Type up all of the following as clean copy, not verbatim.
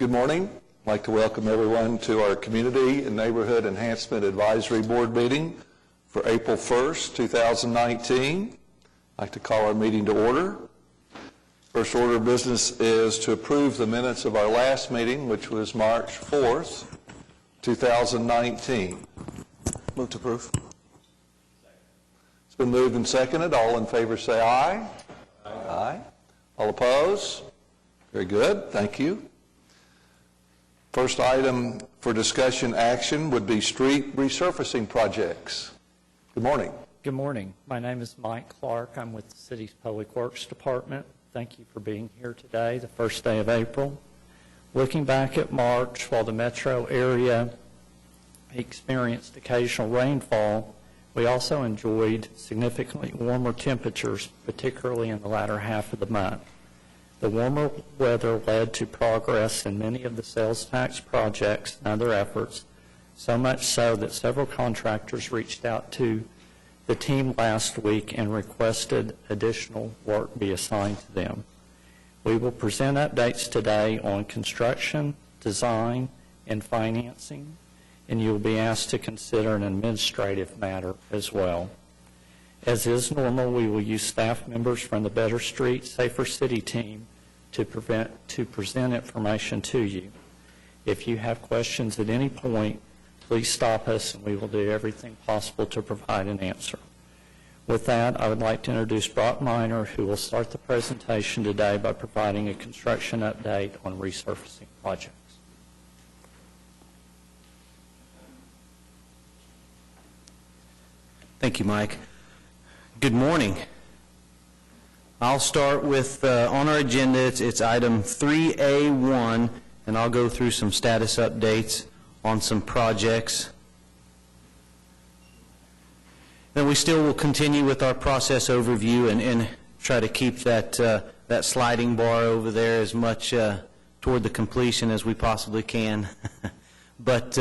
Good morning. I'd like to welcome everyone to our Community and Neighborhood Enhancement Advisory Board meeting for April 1st, 2019. I'd like to call our meeting to order. First order of business is to approve the minutes of our last meeting, which was March 4th, 2019. Move to approve. It's been moved and seconded. All in favor say aye. Aye. Aye. All opposed? Very good. Thank you. First item for discussion action would be street resurfacing projects. Good morning. Good morning. My name is Mike Clark. I'm with the city's Public Works Department. Thank you for being here today, the first day of April. Looking back at March, while the metro area experienced occasional rainfall, we also enjoyed significantly warmer temperatures, particularly in the latter half of the month. The warmer weather led to progress in many of the sales tax projects and other efforts, so much so that several contractors reached out to the team last week and requested additional work be assigned to them. We will present updates today on construction, design, and financing, and you will be asked to consider an administrative matter as well. As is normal, we will use staff members from the Better Street, Safer City team to present information to you. If you have questions at any point, please stop us and we will do everything possible to provide an answer. With that, I would like to introduce Brock Miner, who will start the presentation today by providing a construction update on resurfacing projects. Thank you, Mike. Good morning. I'll start with, on our agenda, it's item 3A1, and I'll go through some status updates on some projects. Then we still will continue with our process overview and try to keep that, that sliding bar over there as much toward the completion as we possibly can. But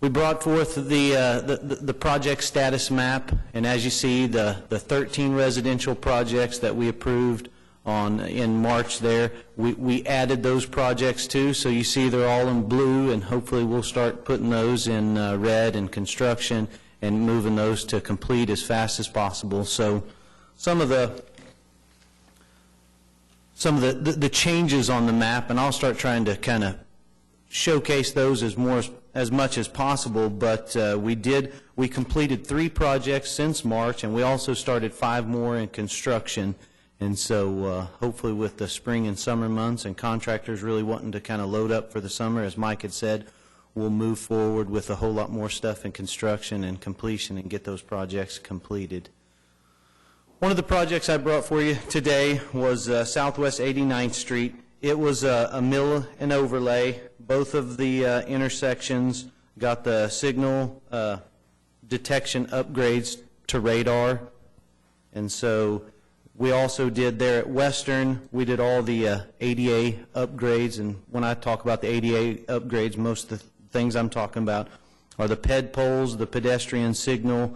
we brought forth the project status map, and as you see, the 13 residential projects that we approved in March there, we added those projects too, so you see they're all in blue, and hopefully we'll start putting those in red and construction and moving those to complete as fast as possible. So some of the changes on the map, and I'll start trying to kind of showcase those as much as possible, but we completed 3 projects since March, and we also started 5 more in construction. And so hopefully with the spring and summer months and contractors really wanting to kind of load up for the summer, as Mike had said, we'll move forward with a whole lot more stuff in construction and completion and get those projects completed. One of the projects I brought for you today was Southwest 89th Street. It was a mill and overlay. Both of the intersections got the signal detection upgrades to radar. And so we also did there at Western, we did all the ADA upgrades. And when I talk about the ADA upgrades, most of the things I'm talking about are the PED poles, the pedestrian signal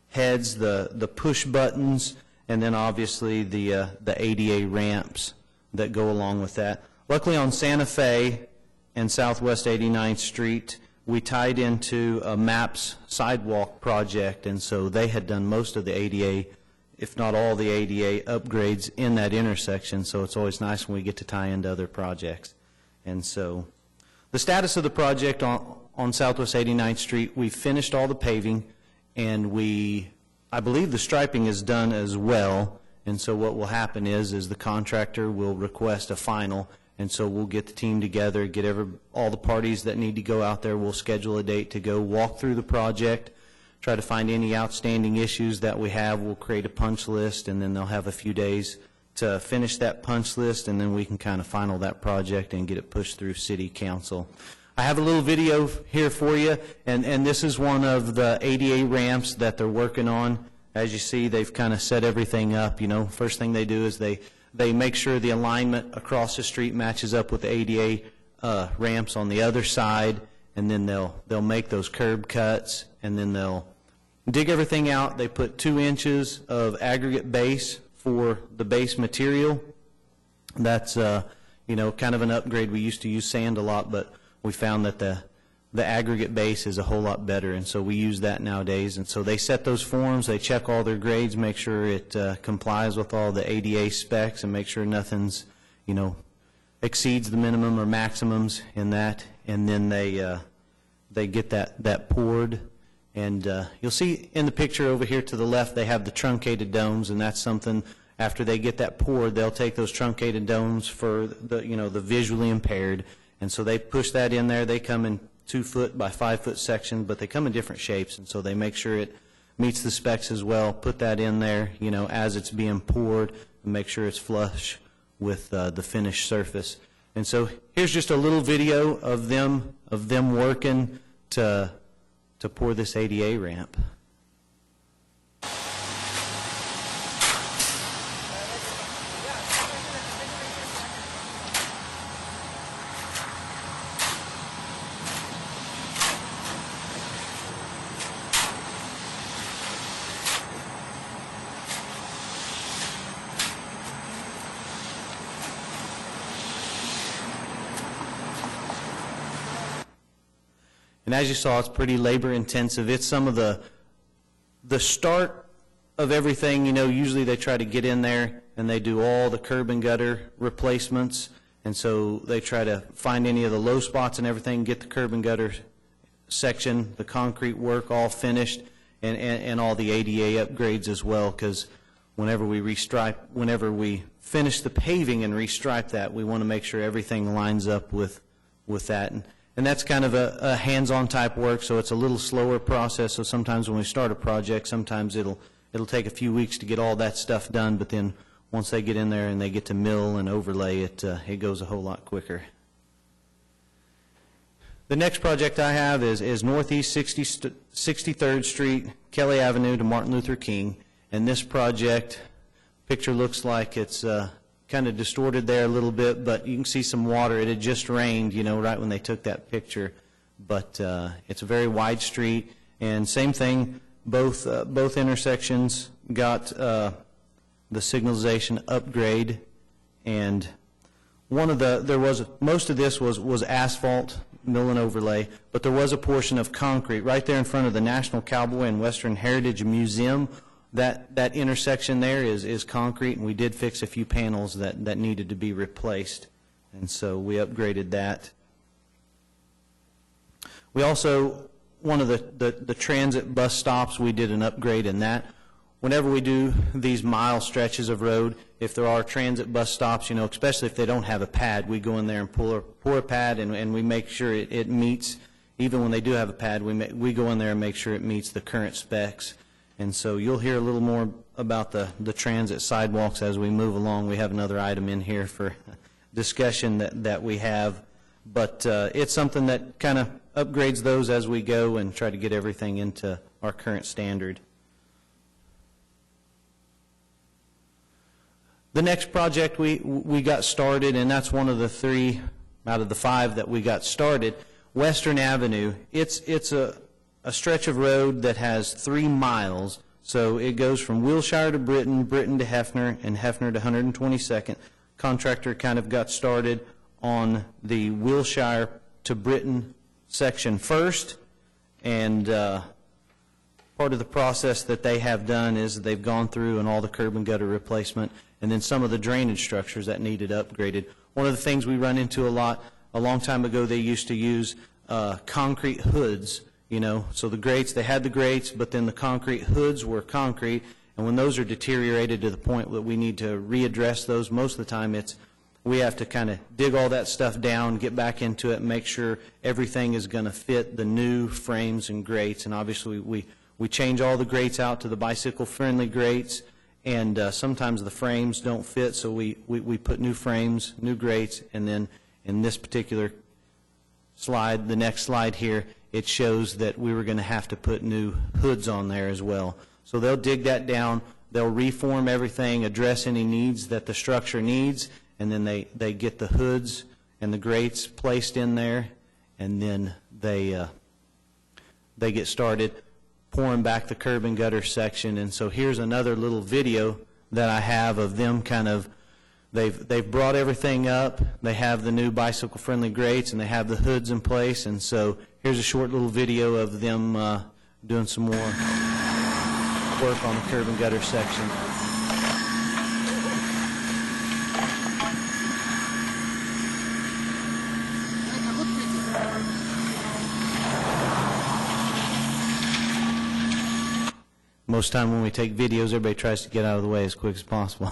heads, the push buttons, and then obviously the ADA ramps that go along with that. Luckily on Santa Fe and Southwest 89th Street, we tied into a MAPS sidewalk project, and so they had done most of the ADA, if not all the ADA upgrades in that intersection, so it's always nice when we get to tie into other projects. And so the status of the project on Southwest 89th Street, we finished all the paving, and I believe the striping is done as well. And so what will happen is the contractor will request a final, and so we'll get the team together, get all the parties that need to go out there. We'll schedule a date to go walk through the project, try to find any outstanding issues that we have. We'll create a punch list, and then they'll have a few days to finish that punch list, and then we can kind of final that project and get it pushed through City Council. I have a little video here for you, and this is one of the ADA ramps that they're working on. As you see, they've kind of set everything up. You know, first thing they do is they make sure the alignment across the street matches up with the ADA ramps on the other side, and then they'll make those curb cuts, and then they'll dig everything out. They put 2 inches of aggregate base for the base material. That's kind of an upgrade. We used to use sand a lot, but we found that the aggregate base is a whole lot better, and so we use that nowadays. And so they set those forms, they check all their grades, make sure it complies with all the ADA specs, and make sure nothing's, exceeds the minimum or maximums in that. And then they get that poured. And you'll see in the picture over here to the left, they have the truncated domes, and that's something, after they get that poured, they'll take those truncated domes for the visually impaired. And so they push that in there. They come in 2-foot by 5-foot sections, but they come in different shapes, and so they make sure it meets the specs as well. Put that in there, as it's being poured, and make sure it's flush with the finished surface. And so here's just a little video of them working to pour this ADA ramp. And as you saw, it's pretty labor intensive. It's some of the start of everything. Usually they try to get in there and they do all the curb and gutter replacements. And so they try to find any of the low spots and everything, get the curb and gutter section, the concrete work all finished, and all the ADA upgrades as well, because whenever we finish the paving and restripe that, we want to make sure everything lines up with that. And that's kind of a hands-on type work, so it's a little slower process. So sometimes when we start a project, sometimes it'll take a few weeks to get all that stuff done, but then once they get in there and they get to mill and overlay it, it goes a whole lot quicker. The next project I have is Northeast 63rd Street, Kelley Avenue to Martin Luther King. And this project, picture looks like it's kind of distorted there a little bit, but you can see some water. It had just rained, right when they took that picture. But it's a very wide street, and same thing, both intersections got the signalization upgrade, and most of this was asphalt, mill and overlay, but there was a portion of concrete right there in front of the National Cowboy and Western Heritage Museum. That intersection there is concrete, and we did fix a few panels that needed to be replaced, and so we upgraded that. We also, one of the transit bus stops, we did an upgrade in that. Whenever we do these mile stretches of road, if there are transit bus stops, especially if they don't have a pad, we go in there and pour a pad, and we make sure it meets, even when they do have a pad, we go in there and make sure it meets the current specs. And so you'll hear a little more about the transit sidewalks as we move along. We have another item in here for discussion that we have. But it's something that kind of upgrades those as we go and try to get everything into our current standard. The next project we got started, and that's one of the 3 out of the 5 that we got started, Western Avenue. It's a stretch of road that has 3 miles, so it goes from Wilshire to Britton, Britton to Hefner, and Hefner to 122nd. Contractor kind of got started on the Wilshire to Britton section first, and part of the process that they have done is they've gone through and all the curb and gutter replacement, and then some of the drainage structures that needed upgraded. One of the things we run into a lot, a long time ago they used to use concrete hoods. So the grates, they had the grates, but then the concrete hoods were concrete, and when those are deteriorated to the point that we need to readdress those, most of the time we have to kind of dig all that stuff down, get back into it, and make sure everything is going to fit the new frames and grates. And obviously we change all the grates out to the bicycle-friendly grates, and sometimes the frames don't fit, so we put new frames, new grates, and then in this particular slide, the next slide here, it shows that we were going to have to put new hoods on there as well. So they'll dig that down, they'll reform everything, address any needs that the structure needs, and then they get the hoods and the grates placed in there, and then they get started pouring back the curb and gutter section. And so here's another little video that I have of them kind of they've brought everything up. They have the new bicycle-friendly grates, and they have the hoods in place. And so here's a short little video of them doing some more work on the curb and gutter section. Most time when we take videos, everybody tries to get out of the way as quick as possible.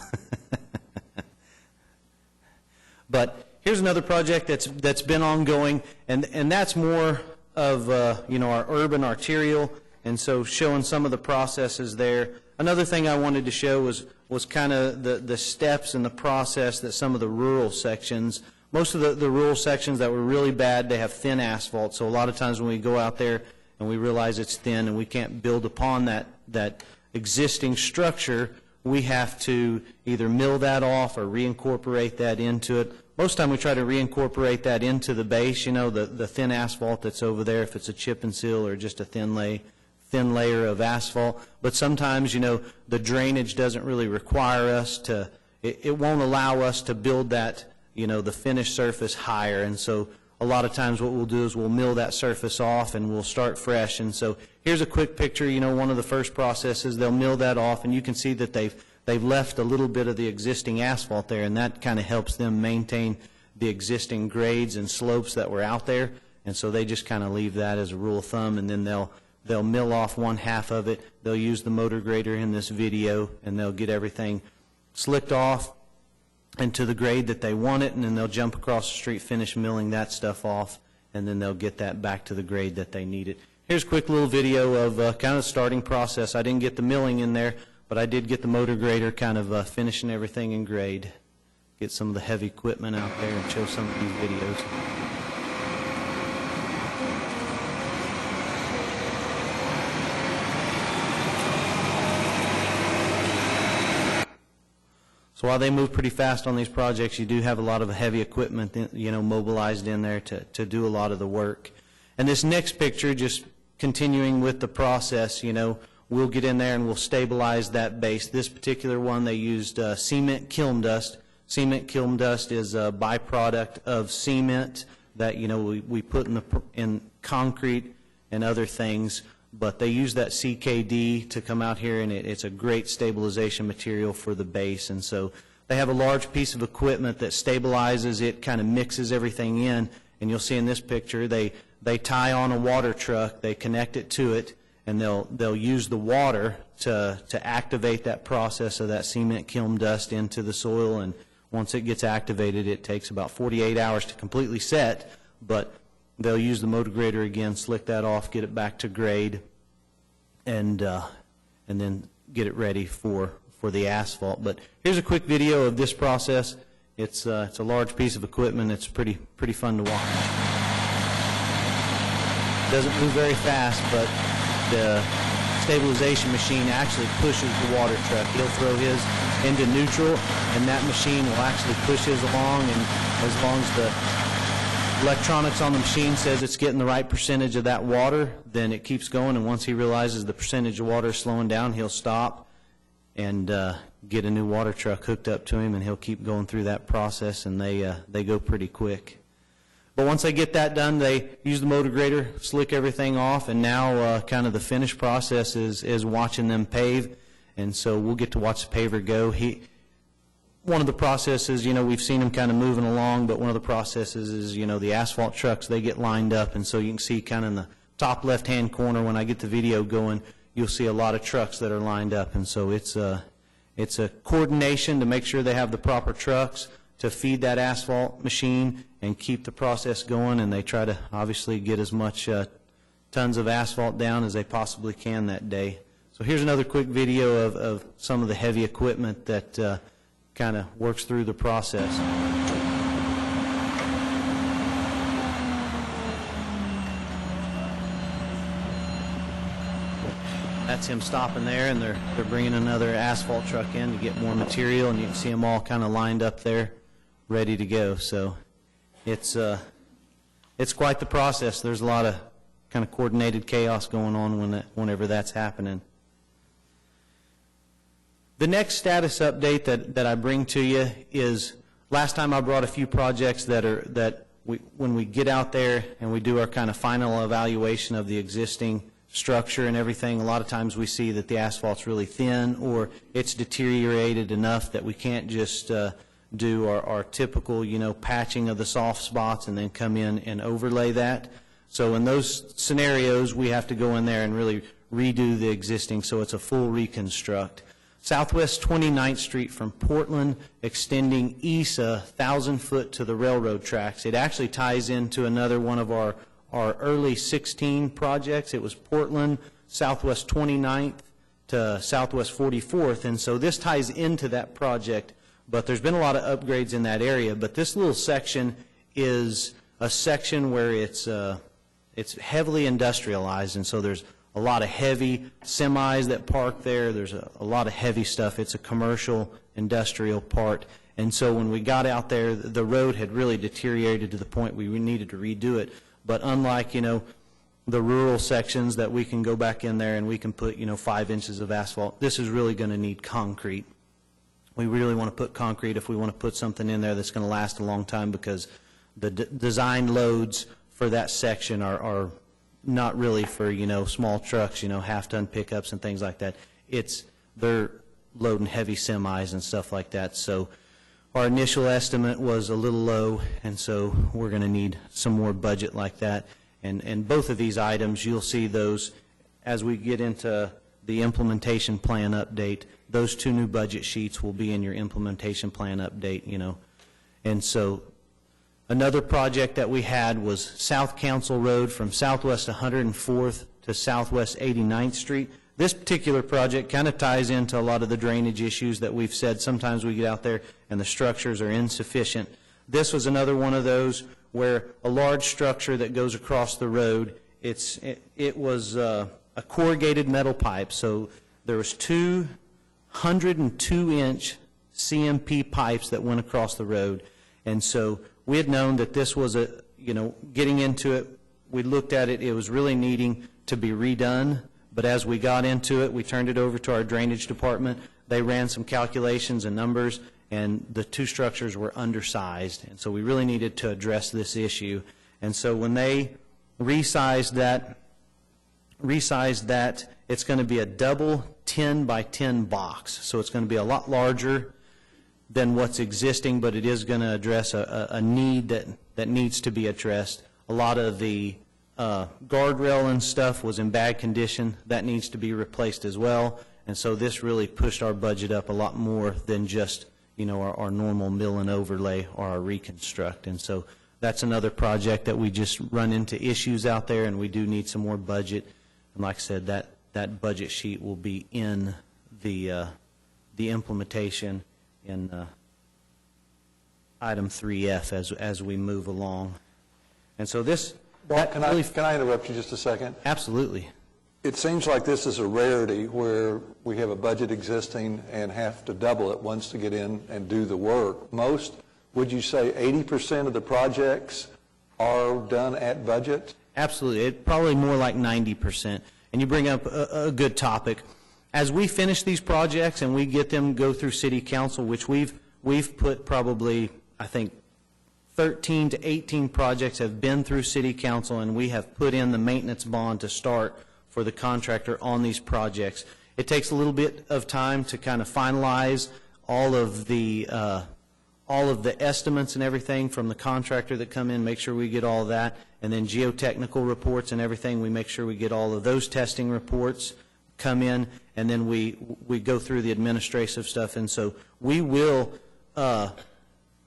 But here's another project that's been ongoing, and that's more of our urban arterial, and so showing some of the processes there. Another thing I wanted to show was kind of the steps in the process that some of the rural sections, most of the rural sections that were really bad, they have thin asphalt. So a lot of times when we go out there and we realize it's thin and we can't build upon that existing structure, we have to either mill that off or reincorporate that into it. Most of the time we try to reincorporate that into the base, the thin asphalt that's over there, if it's a chip and seal or just a thin layer of asphalt. But sometimes, the drainage doesn't really require us to, it won't allow us to build that, the finished surface higher. And so a lot of times what we'll do is we'll mill that surface off and we'll start fresh. And so here's a quick picture, one of the first processes, they'll mill that off, and you can see that they've left a little bit of the existing asphalt there, and that kind of helps them maintain the existing grades and slopes that were out there. And so they just kind of leave that as a rule of thumb, and then they'll mill off one half of it. They'll use the motor grader in this video, and they'll get everything slicked off into the grade that they want it, and then they'll jump across the street, finish milling that stuff off, and then they'll get that back to the grade that they need it. Here's a quick little video of kind of the starting process. I didn't get the milling in there, but I did get the motor grader kind of finishing everything in grade. Get some of the heavy equipment out there and show some of these videos. So while they move pretty fast on these projects, you do have a lot of heavy equipment, mobilized in there to do a lot of the work. And this next picture, just continuing with the process, we'll get in there and we'll stabilize that base. This particular one, they used cement kiln dust. Cement kiln dust is a byproduct of cement that we put in concrete and other things. But they use that CKD to come out here, and it's a great stabilization material for the base. And so they have a large piece of equipment that stabilizes it, kind of mixes everything in. And you'll see in this picture, they tie on a water truck, they connect it to it, and they'll use the water to activate that process of that cement kiln dust into the soil. And once it gets activated, it takes about 48 hours to completely set, but they'll use the motor grader again, slick that off, get it back to grade, and then get it ready for the asphalt. But here's a quick video of this process. It's a large piece of equipment. It's pretty fun to watch. It doesn't move very fast, but the stabilization machine actually pushes the water truck. He'll throw his into neutral, and that machine will actually push his along, and as long as the electronics on the machine says it's getting the right percentage of that water, then it keeps going, and once he realizes the percentage of water is slowing down, he'll stop and get a new water truck hooked up to him, and he'll keep going through that process, and they go pretty quick. But once they get that done, they use the motor grader, slick everything off, and now kind of the finished process is watching them pave, and so we'll get to watch the paver go. One of the processes, we've seen them kind of moving along, but one of the processes is, the asphalt trucks, they get lined up, and so you can see kind of in the top left-hand corner, when I get the video going, you'll see a lot of trucks that are lined up, and so it's a coordination to make sure they have the proper trucks to feed that asphalt machine and keep the process going, and they try to obviously get as much tons of asphalt down as they possibly can that day. So here's another quick video of some of the heavy equipment that kind of works through the process. That's him stopping there, and they're bringing another asphalt truck in to get more material, and you can see them all kind of lined up there, ready to go. So it's quite the process. There's a lot of kind of coordinated chaos going on whenever that's happening. The next status update that I bring to you is, last time I brought a few projects when we get out there and we do our kind of final evaluation of the existing structure and everything, a lot of times we see that the asphalt's really thin or it's deteriorated enough that we can't just do our typical, patching of the soft spots and then come in and overlay that. So in those scenarios, we have to go in there and really redo the existing so it's a full reconstruct. Southwest 29th Street from Portland, extending east 1,000 foot to the railroad tracks. It actually ties into another one of our early 16 projects. It was Portland, Southwest 29th to Southwest 44th, and so this ties into that project, but there's been a lot of upgrades in that area. But this little section is a section where it's heavily industrialized, and so there's a lot of heavy semis that park there. There's a lot of heavy stuff. It's a commercial, industrial part. And so when we got out there, the road had really deteriorated to the point we needed to redo it. But unlike, the rural sections that we can go back in there and we can put, 5 inches of asphalt, this is really going to need concrete. We really want to put concrete if we want to put something in there that's going to last a long time, because the design loads for that section are not really for, small trucks, half-ton pickups and things like that. They're loading heavy semis and stuff like that. So our initial estimate was a little low, and so we're going to need some more budget like that. And both of these items, you'll see those as we get into the implementation plan update. Those 2 new budget sheets will be in your implementation plan update, And so another project that we had was South Council Road from Southwest 104th to Southwest 89th Street. This particular project kind of ties into a lot of the drainage issues that we've said. Sometimes we get out there and the structures are insufficient. This was another one of those where a large structure that goes across the road, it was a corrugated metal pipe. So there was 202-inch CMP pipes that went across the road. And so we had known that this was getting into it, we looked at it, it was really needing to be redone. But as we got into it, we turned it over to our drainage department. They ran some calculations and numbers, and the 2 structures were undersized. And so we really needed to address this issue. And so when they resized that, it's going to be a double 10 by 10 box. So it's going to be a lot larger than what's existing, but it is going to address a need that needs to be addressed. A lot of the guardrail and stuff was in bad condition. That needs to be replaced as well. And so this really pushed our budget up a lot more than just, our normal mill and overlay or our reconstruct. And so that's another project that we just run into issues out there, and we do need some more budget. And like I said, that budget sheet will be in the implementation in item 3F as we move along. And so this... Well, can I interrupt you just a second? Absolutely. It seems like this is a rarity where we have a budget existing and have to double it once to get in and do the work. Most, would you say 80% of the projects are done at budget? Absolutely. Probably more like 90%. And you bring up a good topic. As we finish these projects and we get them go through City Council, which we've put probably, I think, 13 to 18 projects have been through City Council, and we have put in the maintenance bond to start for the contractor on these projects. It takes a little bit of time to kind of finalize all of the estimates and everything from the contractor that come in, make sure we get all of that, and then geotechnical reports and everything, we make sure we get all of those testing reports come in, and then we go through the administrative stuff. And so we will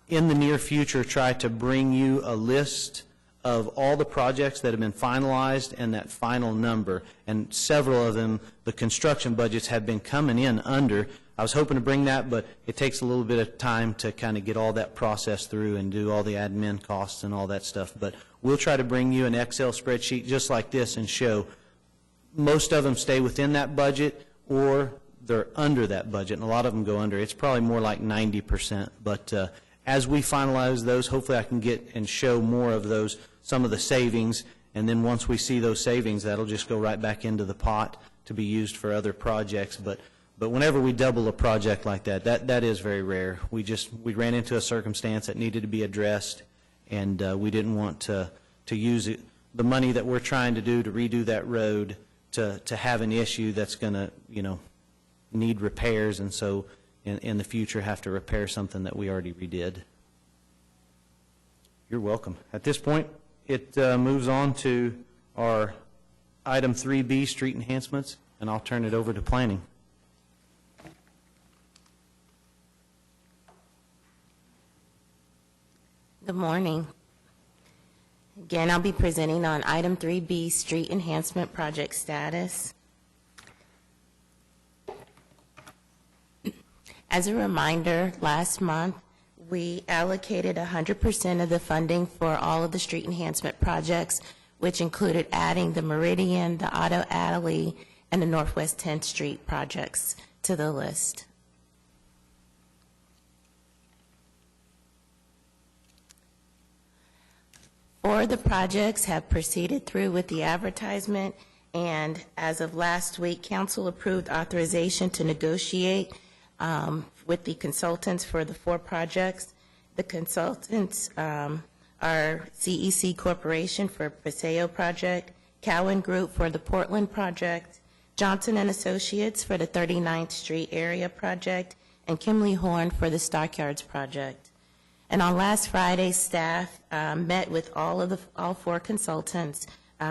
in the near future try to bring you a list of all the projects that have been finalized and that final number. And several of them, the construction budgets have been coming in under. I was hoping to bring that, but it takes a little bit of time to kind of get all that process through and do all the admin costs and all that stuff. But we'll try to bring you an Excel spreadsheet just like this and show most of them stay within that budget or they're under that budget, and a lot of them go under. It's probably more like 90%. But as we finalize those, hopefully I can get and show more of those, some of the savings, and then once we see those savings, that'll just go right back into the pot to be used for other projects. But But whenever we double a project like that, that is very rare. We ran into a circumstance that needed to be addressed, and we didn't want to use the money that we're trying to do to redo that road to have an issue that's going to, need repairs, and so in the future have to repair something that we already redid. You're welcome. At this point, it moves on to our item 3B, street enhancements, and I'll turn it over to planning. Good morning. Again, I'll be presenting on item 3B, street enhancement project status. As a reminder, last month, we allocated 100% of the funding for all of the street enhancement projects, which included adding the Meridian, the Auto Alley, and the Northwest 10th Street projects to the list. Four of the projects have proceeded through with the advertisement, and as of last week, council approved authorization to negotiate with the consultants for the 4 projects. The consultants are CEC Corporation for Paseo Project, Cowan Group for the Portland Project, Johnson & Associates for the 39th Street Area Project, and Kimley Horn for the Stockyards Project. And on last Friday, staff met with all 4 consultants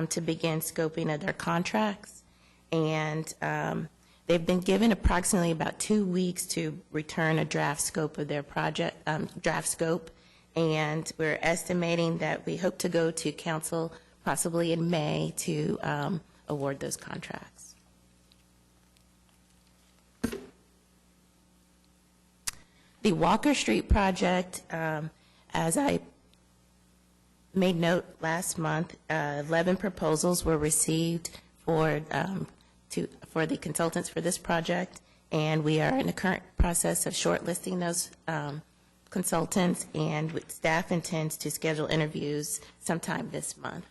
to begin scoping of their contracts, and they've been given approximately about 2 weeks to return a draft scope of their project, and we're estimating that we hope to go to council possibly in May to award those contracts. The Walker Street project, as I made note last month, 11 proposals were received for the consultants for this project, and we are in the current process of shortlisting those consultants, and staff intends to schedule interviews sometime this month.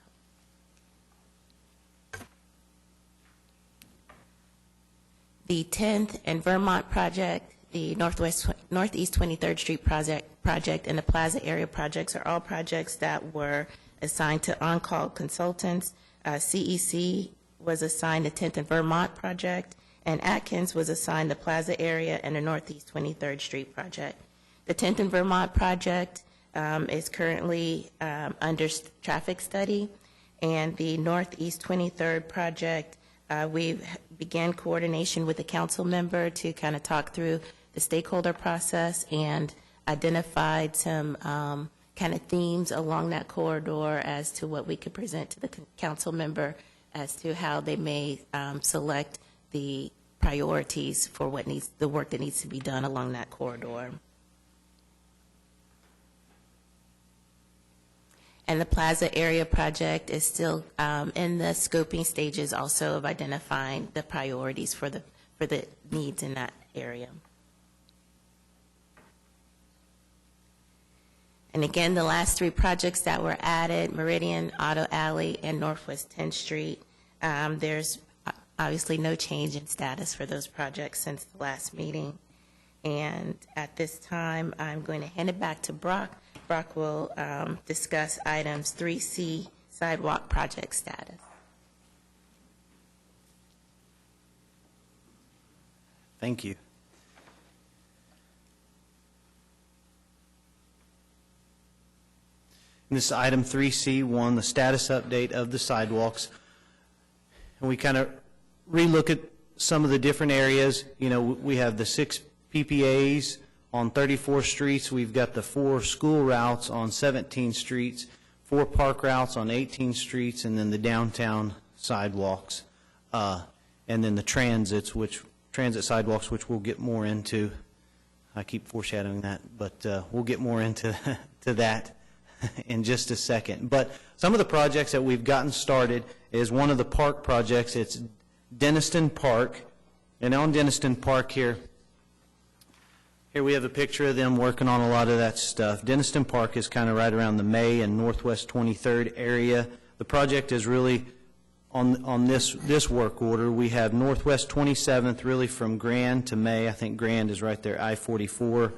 The 10th and Vermont project, the Northeast 23rd Street project, and the Plaza area projects are all projects that were assigned to on-call consultants. CEC was assigned the 10th and Vermont project, and Atkins was assigned the Plaza area and the Northeast 23rd Street project. The 10th and Vermont project is currently under traffic study, and the Northeast 23rd project, we've began coordination with the council member to kind of talk through the stakeholder process and identified some kind of themes along that corridor as to what we could present to the council member as to how they may select the priorities for the work that needs to be done along that corridor. And the Plaza area project is still in the scoping stages also of identifying the priorities for the needs in that area. And again, the last 3 projects that were added, Meridian, Auto Alley, and Northwest 10th Street, there's obviously no change in status for those projects since the last meeting. And at this time, I'm going to hand it back to Brock. Brock will discuss items 3C, sidewalk project status. Thank you. And this is item 3C1, the status update of the sidewalks. And we kind of relook at some of the different areas. You know, we have the 6 PPAs on 34 streets. We've got the 4 school routes on 17 streets, 4 park routes on 18 streets, and then the downtown sidewalks. And then the transit sidewalks, which we'll get more into. I keep foreshadowing that, but we'll get more into to that in just a second. But some of the projects that we've gotten started is one of the park projects. It's Denniston Park. And on Denniston Park here we have a picture of them working on a lot of that stuff. Denniston Park is kind of right around the May and Northwest 23rd area. The project is really on this work order, we have Northwest 27th, really from Grand to May. I think Grand is right there, I-44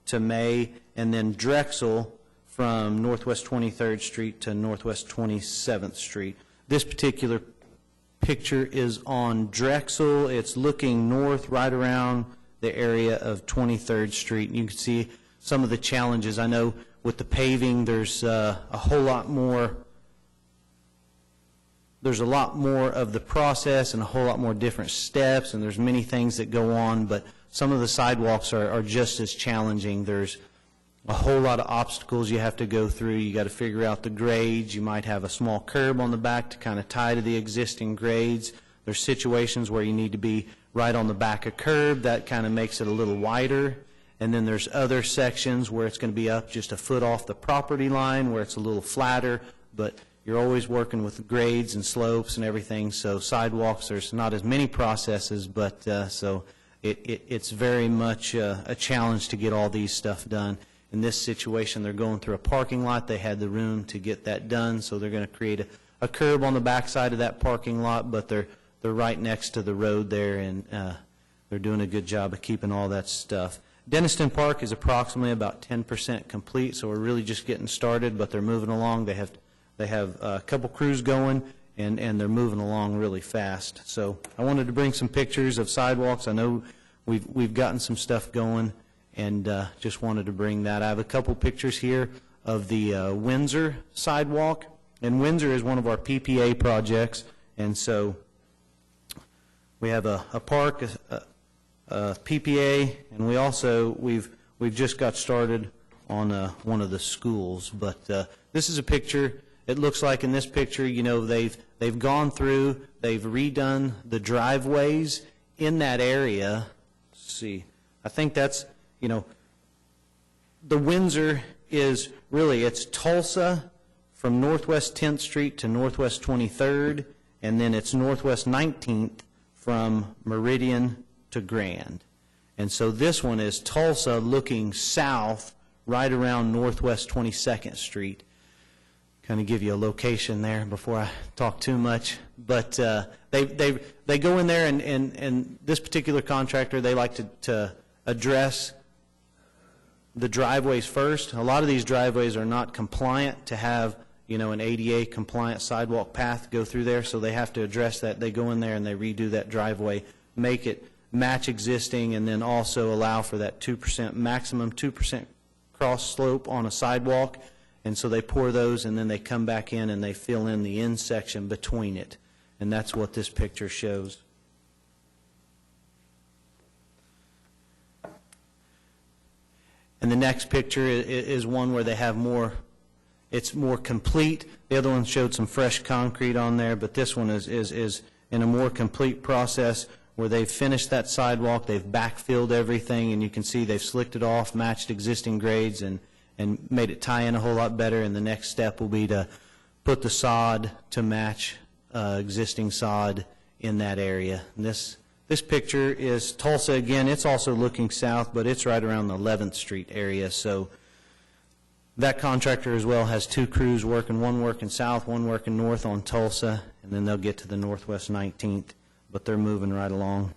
to May, and then Drexel from Northwest 23rd Street to Northwest 27th Street. This particular picture is on Drexel. It's looking north right around the area of 23rd Street. You can see some of the challenges. I know with the paving, there's a whole lot more. There's a lot more of the process and a whole lot more different steps, and there's many things that go on, but some of the sidewalks are just as challenging. There's a whole lot of obstacles you have to go through. You got to figure out the grades. You might have a small curb on the back to kind of tie to the existing grades. There's situations where you need to be right on the back of curb. That kind of makes it a little wider. And then there's other sections where it's going to be up just a foot off the property line where it's a little flatter, but you're always working with grades and slopes and everything. So sidewalks, there's not as many processes, but so it's very much a challenge to get all these stuff done. In this situation, they're going through a parking lot. They had the room to get that done, so they're going to create a curb on the backside of that parking lot, but they're right next to the road there, and they're doing a good job of keeping all that stuff. Denniston Park is approximately about 10% complete, so we're really just getting started, but they're moving along. They have a couple crews going, and they're moving along really fast. So I wanted to bring some pictures of sidewalks. I know we've gotten some stuff going, and just wanted to bring that. I have a couple pictures here of the Windsor Sidewalk, and Windsor is one of our PPA projects, and so we have a park, a PPA, and we've just got started on one of the schools. But this is a picture. It looks like in this picture, you know, they've gone through, they've redone the driveways in that area. Let's see, I think that's, you know, the Windsor is really, it's Tulsa from Northwest 10th Street to Northwest 23rd, and then it's Northwest 19th from Meridian to Grand. And so this one is Tulsa looking south right around Northwest 22nd Street. Kind of give you a location there before I talk too much. But they go in there, and this particular contractor, they like to address the driveways first. A lot of these driveways are not compliant to have, you know, an ADA compliant sidewalk path go through there, so they have to address that. They go in there and they redo that driveway, make it match existing, and then also allow for that 2%, maximum 2% cross slope on a sidewalk. And so they pour those, and then they come back in and they fill in the end section between it. And that's what this picture shows. And the next picture is one where they have more, it's more complete. The other one showed some fresh concrete on there, but this one is in a more complete process where they've finished that sidewalk, they've backfilled everything, and you can see they've slicked it off, matched existing grades, and made it tie in a whole lot better. And the next step will be to put the sod to match existing sod in that area. And this picture is Tulsa again. It's also looking south, but it's right around the 11th Street area. So that contractor as well has two crews working, one working south, one working north on Tulsa, and then they'll get to the Northwest 19th, but they're moving right along.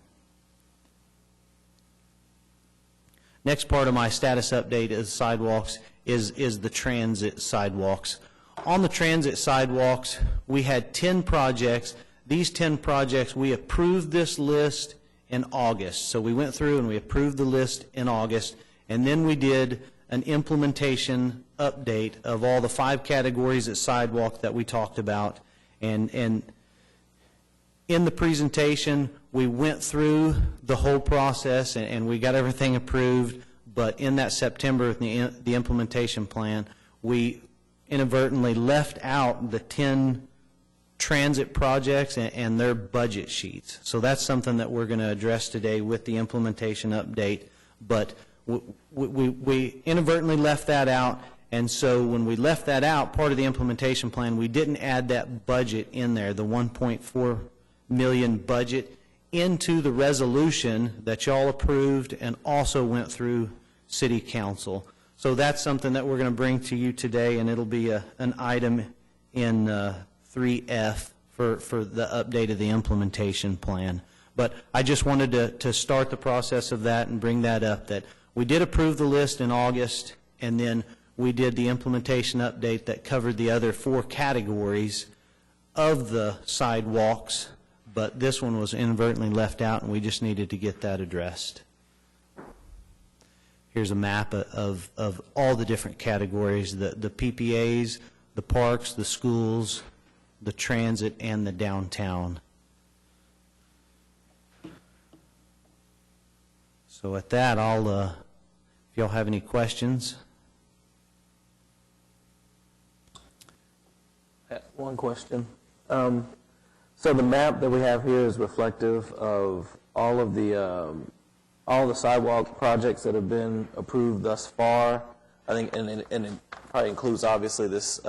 Next part of my status update is sidewalks is the transit sidewalks. On the transit sidewalks, we had 10 projects. These 10 projects, we approved this list in August. So we went through and we approved the list in August, and then we did an implementation update of all the 5 categories of sidewalk that we talked about. And in the presentation, we went through the whole process, and we got everything approved. But in that September, the implementation plan, we inadvertently left out the 10 transit projects and their budget sheets. So that's something that we're going to address today with the implementation update. But we inadvertently left that out, and so when we left that out, part of the implementation plan, we didn't add that budget in there, the $1.4 million budget, into the resolution that y'all approved and also went through City Council. So that's something that we're going to bring to you today, and it'll be an item in 3F for the update of the implementation plan. But I just wanted to start the process of that and bring that up, that we did approve the list in August, and then we did the implementation update that covered the other 4 categories of the sidewalks, but this one was inadvertently left out, and we just needed to get that addressed. Here's a map of all the different categories, the PPAs, the parks, the schools, the transit, and the downtown. So at that, if y'all have any questions. One question. So the map that we have here is reflective of all the sidewalk projects that have been approved thus far. I think, and it probably includes obviously these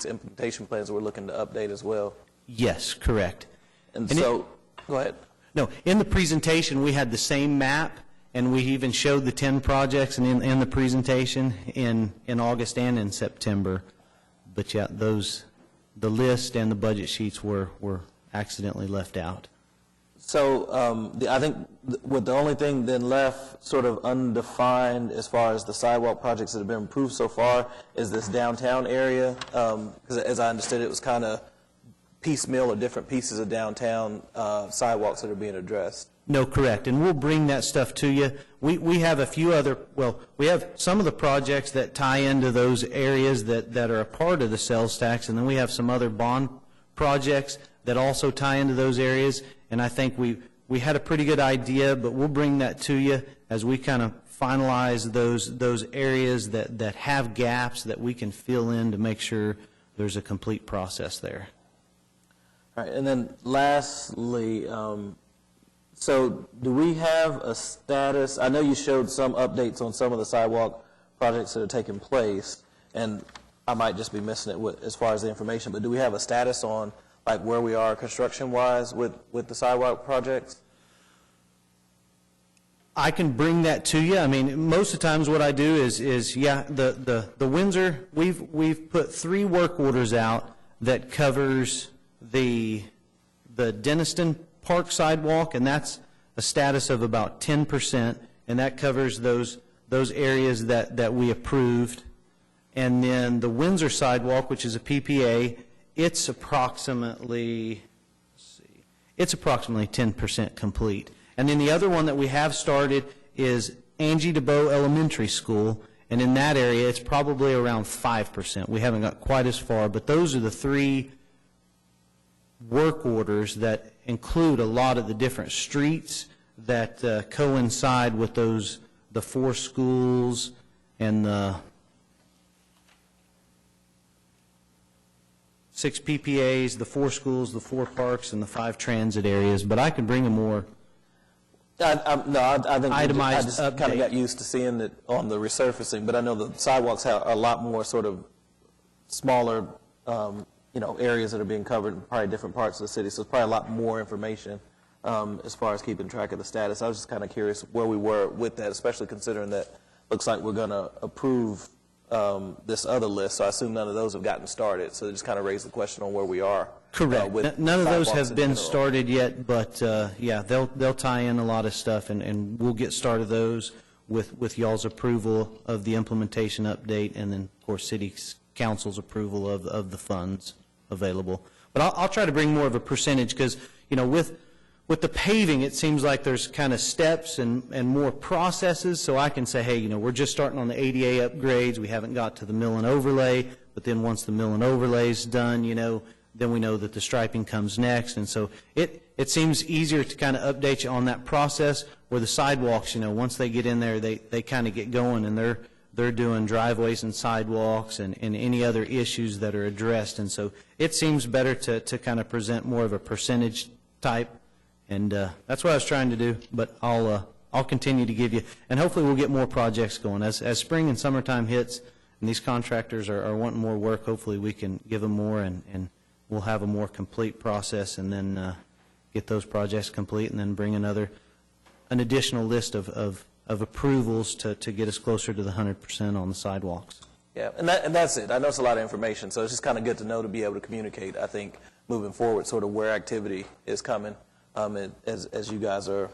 implementation plans that we're looking to update as well. Yes, correct. And so, go ahead. No, in the presentation, we had the same map, and we even showed the 10 projects in the presentation in August and in September. But yeah, the list and the budget sheets were accidentally left out. So I think with the only thing then left sort of undefined as far as the sidewalk projects that have been approved so far is this downtown area, because as I understood it was kind of piecemeal or different pieces of downtown sidewalks that are being addressed. No, correct, and we'll bring that stuff to you. We have a few other, we have some of the projects that tie into those areas that are a part of the sales tax, and then we have some other bond projects that also tie into those areas, and I think we had a pretty good idea, but we'll bring that to you as we kind of finalize those areas that have gaps that we can fill in to make sure there's a complete process there. All right, and then lastly, so do we have a status? I know you showed some updates on some of the sidewalk projects that are taking place, and I might just be missing it as far as the information, but do we have a status on like where we are construction-wise with the sidewalk projects? I can bring that to you. I mean, most of the times what I do is yeah, the Windsor, we've put 3 work orders out that covers the Denniston Park sidewalk, and that's a status of about 10%, and that covers those areas that we approved. And then the Windsor sidewalk, which is a PPA, it's approximately 10% complete. And then the other one that we have started is Angie DeBow Elementary School, and in that area it's probably around 5%. We haven't got quite as far, but those are the 3 work orders that include a lot of the different streets that coincide with the 4 schools and the 6 PPAs, the 4 schools, the 4 parks, and the 5 transit areas. But I can bring a more I think itemized I just kind of got used to seeing it on the resurfacing, but I know the sidewalks have a lot more sort of smaller areas that are being covered in probably different parts of the city, so it's probably a lot more information as far as keeping track of the status. I was just kind of curious where we were with that, especially considering that looks like we're going to approve this other list, so I assume none of those have gotten started, so it just kind of raised the question on where we are. Correct. With None of those sidewalks have in been general. started yet, but yeah, they'll tie in a lot of stuff, and we'll get started those with y'all's approval of the implementation update, and then, of course, City Council's approval of the funds available. But I'll try to bring more of a percentage, because, with the paving, it seems like there's kind of steps and more processes, so I can say, hey, we're just starting on the ADA upgrades, we haven't got to the mill and overlay, but then once the mill and overlay is done, then we know that the striping comes next, and so it seems easier to kind of update you on that process, where the sidewalks, once they get in there, they kind of get going, and they're doing driveways and sidewalks and any other issues that are addressed, and so it seems better to kind of present more of a percentage type. And that's what I was trying to do, but I'll continue to give you, and hopefully we'll get more projects going. As spring and summertime hits, and these contractors are wanting more work, hopefully we can give them more, and we'll have a more complete process, and then get those projects complete, and then bring an additional list of approvals to get us closer to the 100% on the sidewalks. Yeah, and that's it. I know it's a lot of information, so it's just kind of good to know to be able to communicate, I think, moving forward, sort of where activity is coming as you guys are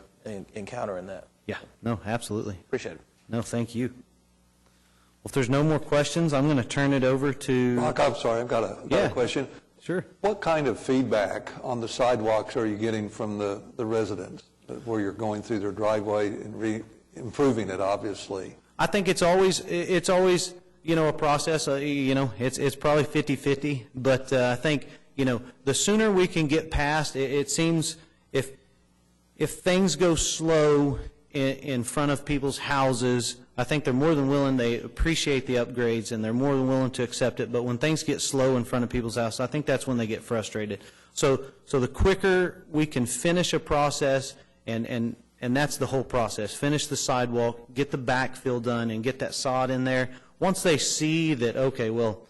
encountering that. Yeah, no, absolutely. Appreciate it. No, thank you. Well, if there's no more questions, I'm going to turn it over to... Mark, I'm sorry, I've got a question. Sure. What kind of feedback on the sidewalks are you getting from the residents where you're going through their driveway and improving it, obviously? I think it's always a process. It's probably 50-50, but I think the sooner we can get past it seems if things go slow in front of people's houses, I think they're more than willing. They appreciate the upgrades and they're more than willing to accept it. But when things get slow in front of people's houses, I think that's when they get frustrated. So the quicker we can finish a process, and that's the whole process, finish the sidewalk, get the backfill done, and get that sod in there. Once they see that, okay, well,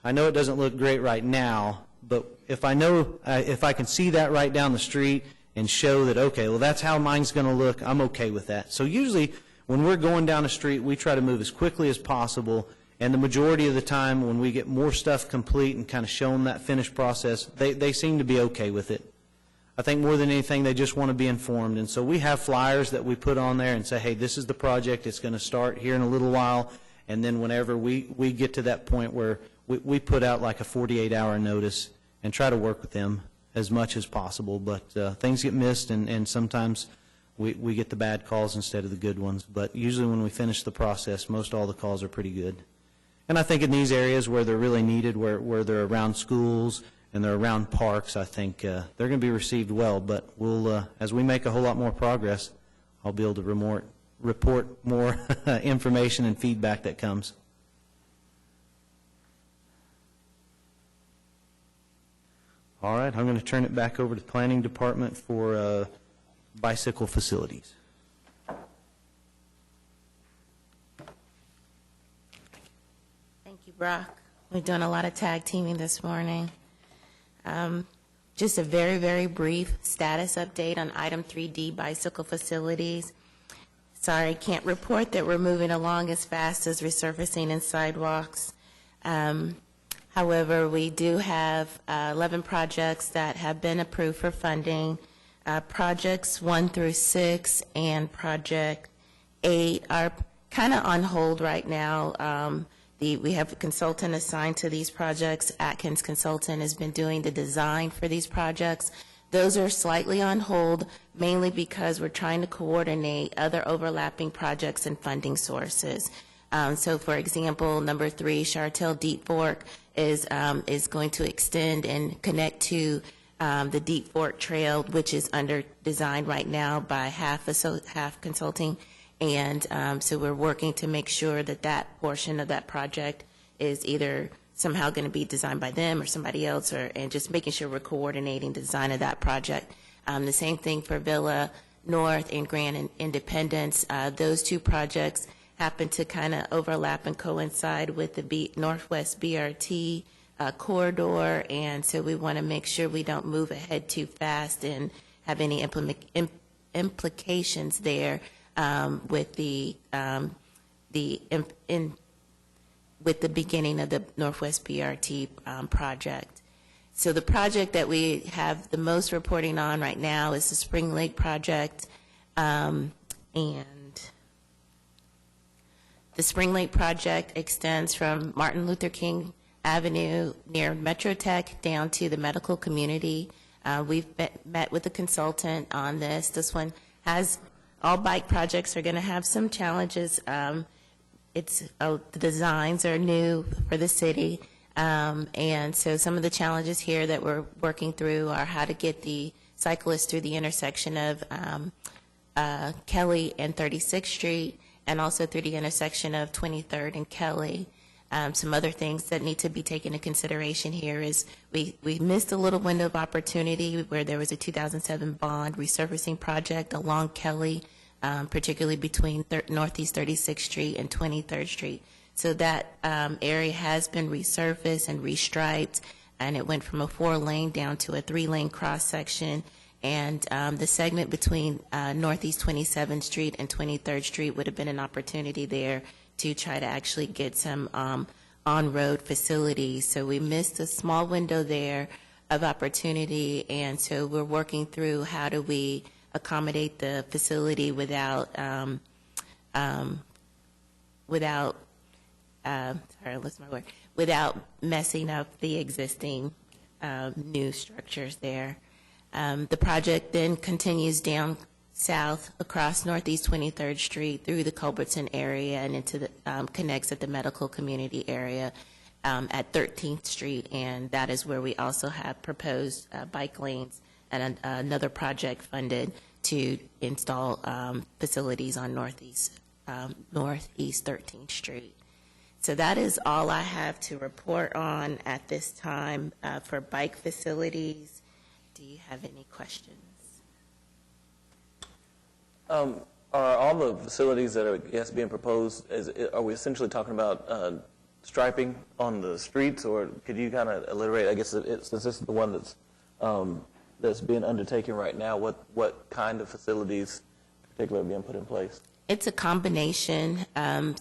I know it doesn't look great right now, but if I can see that right down the street and show that, okay, well, that's how mine's going to look, I'm okay with that. So usually when we're going down the street, we try to move as quickly as possible, and the majority of the time when we get more stuff complete and kind of show them that finished process, they seem to be okay with it. I think more than anything, they just want to be informed. And so we have flyers that we put on there and say, hey, this is the project. It's going to start here in a little while. And then whenever we get to that point where we put out like a 48-hour notice and try to work with them as much as possible. But things get missed, and sometimes we get the bad calls instead of the good ones. But usually when we finish the process, most all the calls are pretty good. And I think in these areas where they're really needed, where they're around schools and they're around parks, I think they're going to be received well. But we'll, as we make a whole lot more progress, I'll be able to report more information and feedback that comes. All right, I'm going to turn it back over to the Planning Department for bicycle facilities. Thank you, Brock. We're doing a lot of tag teaming this morning. Just a very, very brief status update on item 3D, bicycle facilities. Sorry, can't report that we're moving along as fast as resurfacing and sidewalks. However, we do have 11 projects that have been approved for funding. Projects 1 through 6 and Project 8 are kind of on hold right now. We have a consultant assigned to these projects. Atkins Consultant has been doing the design for these projects. Those are slightly on hold, mainly because we're trying to coordinate other overlapping projects and funding sources. So, for example, number 3, Arterial Deep Fork is going to extend and connect to the Deep Fork Trail, which is under design right now by half consulting. And so we're working to make sure that that portion of that project is either somehow going to be designed by them or somebody else, and just making sure we're coordinating the design of that project. The same thing for Villa North and Grand Independence. Those two projects happen to kind of overlap and coincide with the Northwest BRT corridor, and so we want to make sure we don't move ahead too fast and have any implications there with the beginning of the Northwest BRT project. So the project that we have the most reporting on right now is the Springlake project, and the Springlake project extends from Martin Luther King Avenue near Metrotech down to the medical community. We've met with a consultant on this. This one has, all bike projects are going to have some challenges. The designs are new for the city, and so some of the challenges here that we're working through are how to get the cyclists through the intersection of Kelley and 36th Street, and also through the intersection of 23rd and Kelley. Some other things that need to be taken into consideration here is we missed a little window of opportunity where there was a 2007 bond resurfacing project along Kelley, particularly between Northeast 36th Street and 23rd Street. So that area has been resurfaced and restriped, and it went from a 4-lane down to a 3-lane cross-section. And the segment between Northeast 27th Street and 23rd Street would have been an opportunity there to try to actually get some on-road facilities. So we missed a small window there of opportunity, and so we're working through how do we accommodate the facility without without messing up the existing new structures there. The project then continues down south across Northeast 23rd Street through the Culbertson area and into the connects at the medical community area at 13th Street, and that is where we also have proposed bike lanes and another project funded to install facilities on Northeast 13th Street. So that is all I have to report on at this time for bike facilities. Do you have any questions? Are all the facilities that are being proposed, are we essentially talking about striping on the streets, or could you kind of alliterate, I guess, since this is the one that's being undertaken right now, what kind of facilities in particular are being put in place? It's a combination.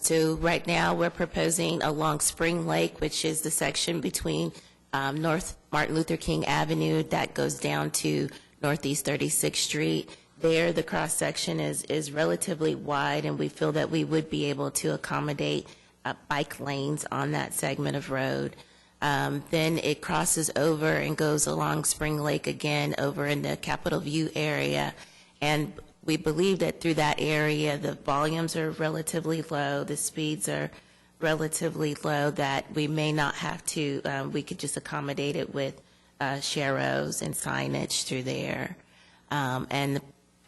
So right now, we're proposing along Springlake, which is the section between North Martin Luther King Avenue that goes down to Northeast 36th Street. There, the cross-section is relatively wide, and we feel that we would be able to accommodate bike lanes on that segment of road. Then it crosses over and goes along Springlake again over in the Capitol View area, and we believe that through that area, the volumes are relatively low, the speeds are relatively low, that we may not have to, we could just accommodate it with sharrows and signage through there. And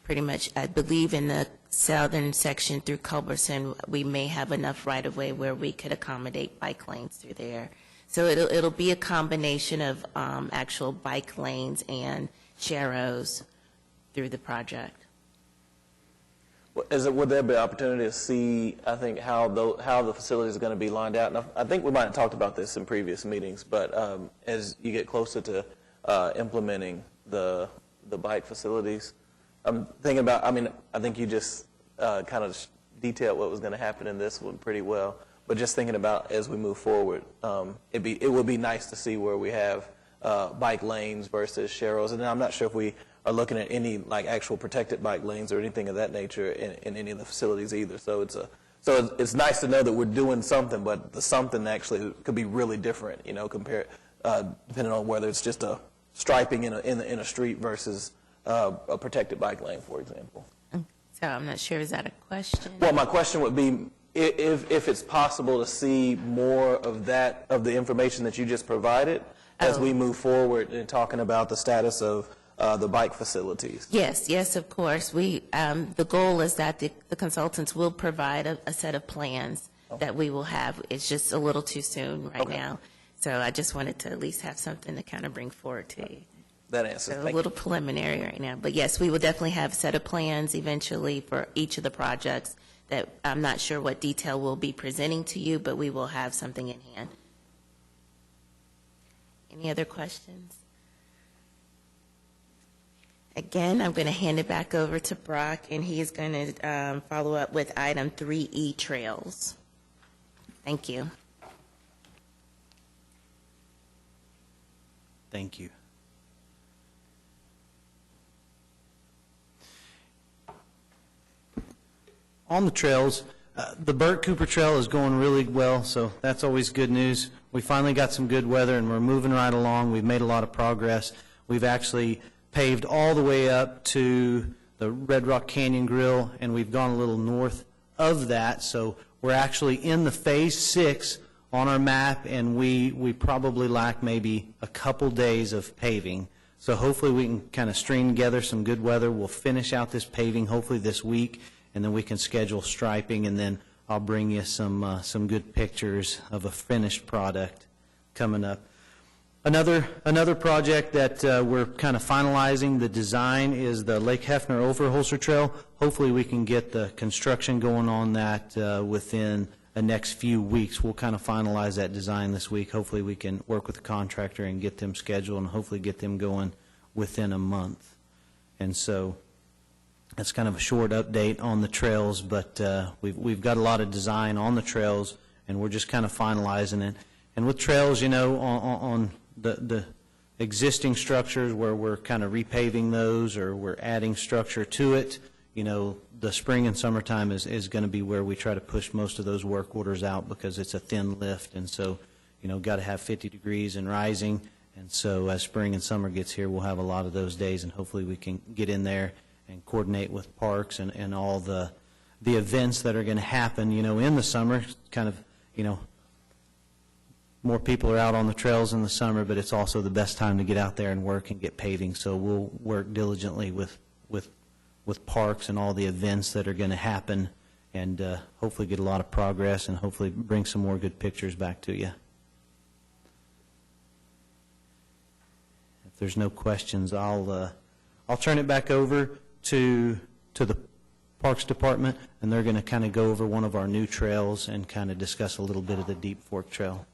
pretty much, I believe in the southern section through Culbertson, we may have enough right-of-way where we could accommodate bike lanes through there. So it'll be a combination of actual bike lanes and sharrows through the project. Would there be an opportunity to see, I think, how the facilities are going to be lined out? And I think we might have talked about this in previous meetings, but as you get closer to implementing the bike facilities, I'm thinking about, I think you just kind of detailed what was going to happen in this one pretty well, but just thinking about as we move forward, it would be nice to see where we have bike lanes versus sharrows, and I'm not sure if we are looking at any like actual protected bike lanes or anything of that nature in any of the facilities either. So it's nice to know that we're doing something, but the something actually could be really different, compared depending on whether it's just a striping in a street versus a protected bike lane, for example. So I'm not sure, is that a question? Well, my question would be if it's possible to see more of the information that you just provided as we move forward in talking about the status of the bike facilities. Yes, of course. The goal is that the consultants will provide a set of plans that we will have. It's just a little too soon right now. So I just wanted to at least have something to kind of bring forward to you. That answers. So a little preliminary right now. But yes, we will definitely have a set of plans eventually for each of the projects that I'm not sure what detail we'll be presenting to you, but we will have something in hand. Any other questions? Again, I'm going to hand it back over to Brock, and he is going to follow up with item 3E, trails. Thank you. Thank you. On the trails, the Bert Cooper Trail is going really well, so that's always good news. We finally got some good weather, and we're moving right along. We've made a lot of progress. We've actually paved all the way up to the Red Rock Canyon Grill, and we've gone a little north of that. So we're actually in the Phase 6 on our map, and we probably lack maybe a couple days of paving. So hopefully we can kind of string together some good weather. We'll finish out this paving hopefully this week, and then we can schedule striping, and then I'll bring you some good pictures of a finished product coming up. Another project that we're kind of finalizing the design is the Lake Hefner Overholser Trail. Hopefully we can get the construction going on that within the next few weeks. We'll kind of finalize that design this week. Hopefully we can work with the contractor and get them scheduled and hopefully get them going within a month. And so that's kind of a short update on the trails, but we've got a lot of design on the trails, and we're just kind of finalizing it. And with trails, on the existing structures where we're kind of repaving those or we're adding structure to it, the spring and summertime is going to be where we try to push most of those work orders out because it's a thin lift, and so, got to have 50 degrees and rising, and so as spring and summer gets here, we'll have a lot of those days, and hopefully we can get in there and coordinate with parks and all the events that are going to happen, in the summer, kind of, more people are out on the trails in the summer, but it's also the best time to get out there and work and get paving. So we'll work diligently with parks and all the events that are going to happen, and hopefully get a lot of progress and hopefully bring some more good pictures back to you. If there's no questions, I'll turn it back over to the Parks Department, and they're going to kind of go over one of our new trails and kind of discuss a little bit of the Deep Fork Trail.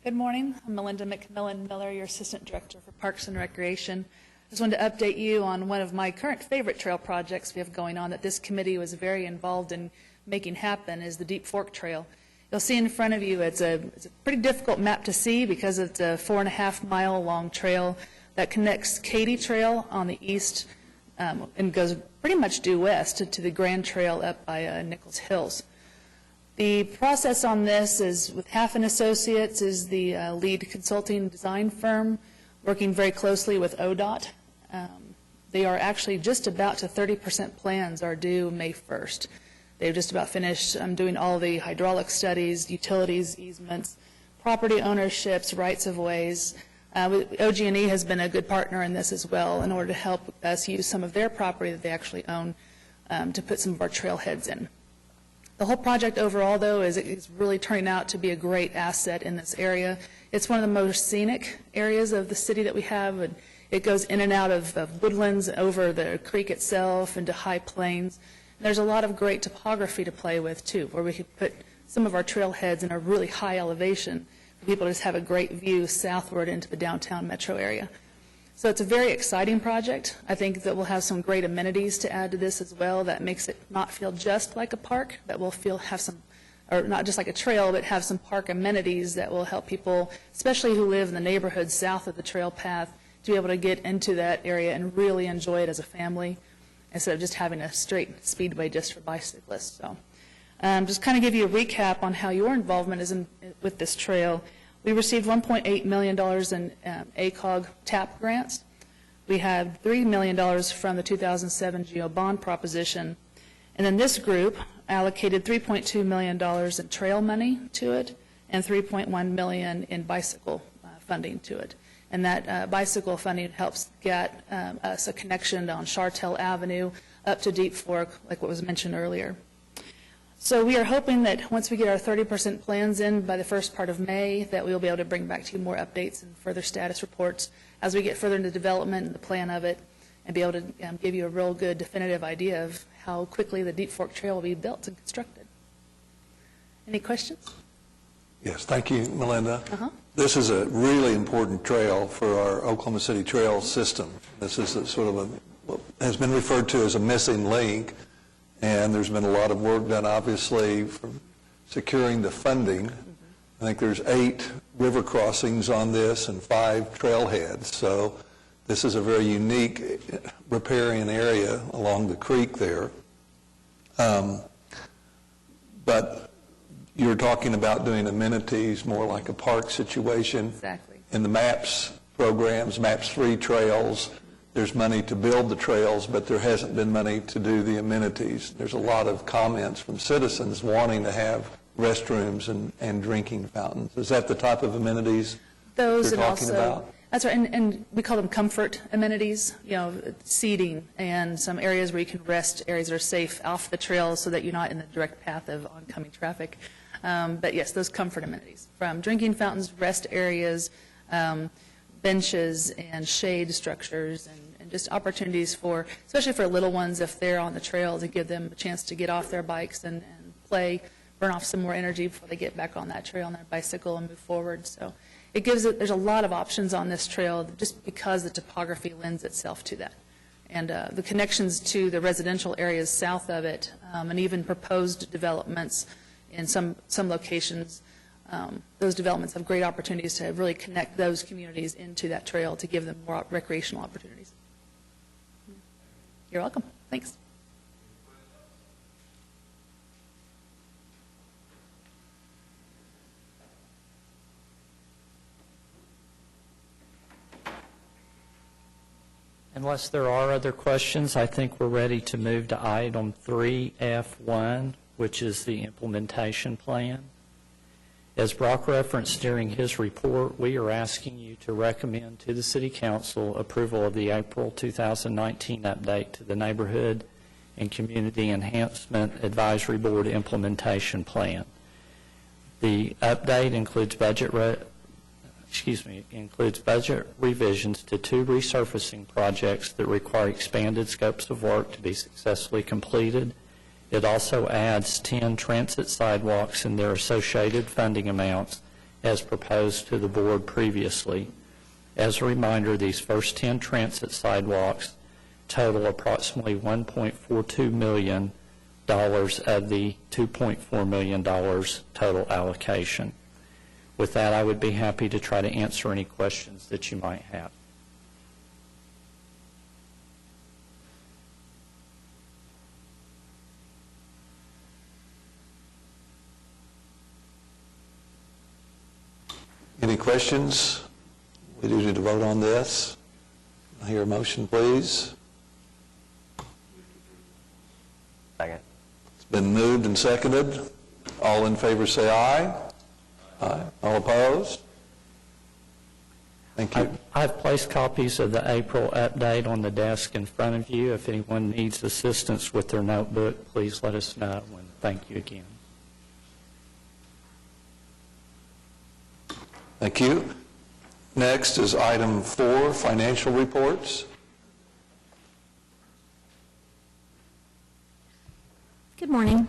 Good morning. I'm Melinda McMillan-Miller, your Assistant Director for Parks and Recreation. I just wanted to update you on one of my current favorite trail projects we have going on that this committee was very involved in making happen is the Deep Fork Trail. You'll see in front of you it's a pretty difficult map to see because it's a 4.5-mile long trail that connects Katy Trail on the east and goes pretty much due west to the Grand Trail up by Nichols Hills. The process on this is with Half & Associates is the lead consulting design firm working very closely with ODOT. They are actually just about to 30% plans are due May 1st. They've just about finished doing all the hydraulic studies, utilities, easements, property ownerships, rights of ways. OG&E has been a good partner in this as well in order to help us use some of their property that they actually own to put some of our trailheads in. The whole project overall, though, is really turning out to be a great asset in this area. It's one of the most scenic areas of the city that we have. And it goes in and out of woodlands over the creek itself into high plains. And there's a lot of great topography to play with, too, where we could put some of our trailheads in a really high elevation for people to just have a great view southward into the downtown metro area. So it's a very exciting project. I think that we'll have some great amenities to add to this as well that makes it not feel just like a park, that will have some, or not just like a trail, but have some park amenities that will help people, especially who live in the neighborhood south of the trail path, to be able to get into that area and really enjoy it as a family instead of just having a straight speedway just for bicyclists. So just kind of give you a recap on how your involvement is with this trail. We received $1.8 million in ACOG TAP grants. We had $3 million from the 2007 GEO bond proposition. And then this group allocated $3.2 million in trail money to it and $3.1 million in bicycle funding to it. And that bicycle funding helps get us a connection on Arterial Avenue up to Deep Fork, like what was mentioned earlier. So we are hoping that once we get our 30% plans in by the first part of May, that we will be able to bring back to you more updates and further status reports as we get further into development and the plan of it, and be able to give you a real good definitive idea of how quickly the Deep Fork Trail will be built and constructed. Any questions? Yes, thank you, Melinda. This is a really important trail for our Oklahoma City trail system. This is what has been referred to as a missing link. And there's been a lot of work done, obviously, for securing the funding. I think there's 8 river crossings on this and 5 trailheads. So this is a very unique riparian area along the creek there. But you're talking about doing amenities, more like a park situation. Exactly. In the MAPS programs, MAPS 3 trails, there's money to build the trails, but there hasn't been money to do the amenities. There's a lot of comments from citizens wanting to have restrooms and drinking fountains. Is that the type of amenities Those you're and talking also, about? That's right, and we call them comfort amenities, seating and some areas where you can rest, areas that are safe off the trail so that you're not in the direct path of oncoming traffic. But yes, those comfort amenities, from drinking fountains, rest areas, benches and shade structures, and just opportunities for, especially for little ones, if they're on the trail, to give them a chance to get off their bikes and play, burn off some more energy before they get back on that trail on their bicycle and move forward. So it gives it, there's a lot of options on this trail just because the topography lends itself to that. And the connections to the residential areas south of it, and even proposed developments in some locations, those developments have great opportunities to really connect those communities into that trail to give them more recreational opportunities. You're welcome. Thanks. Unless there are other questions, I think we're ready to move to item 3F1, which is the implementation plan. As Brock referenced during his report, we are asking you to recommend to the City Council approval of the April 2019 update to the Neighborhood and Community Enhancement Advisory Board implementation plan. The update includes budget revisions to 2 resurfacing projects that require expanded scopes of work to be successfully completed. It also adds 10 transit sidewalks and their associated funding amounts as proposed to the board previously. As a reminder, these first 10 transit sidewalks total approximately $1.42 million of the $2.4 million total allocation. With that, I would be happy to try to answer any questions that you might have. Any questions? We do need to vote on this. I hear a motion, please. Second. It's been moved and seconded. All in favor say aye. Aye. All opposed? Thank you. I've placed copies of the April update on the desk in front of you. If anyone needs assistance with their notebook, please let us know, and thank you again. Thank you. Next is item 4, financial reports. Good morning.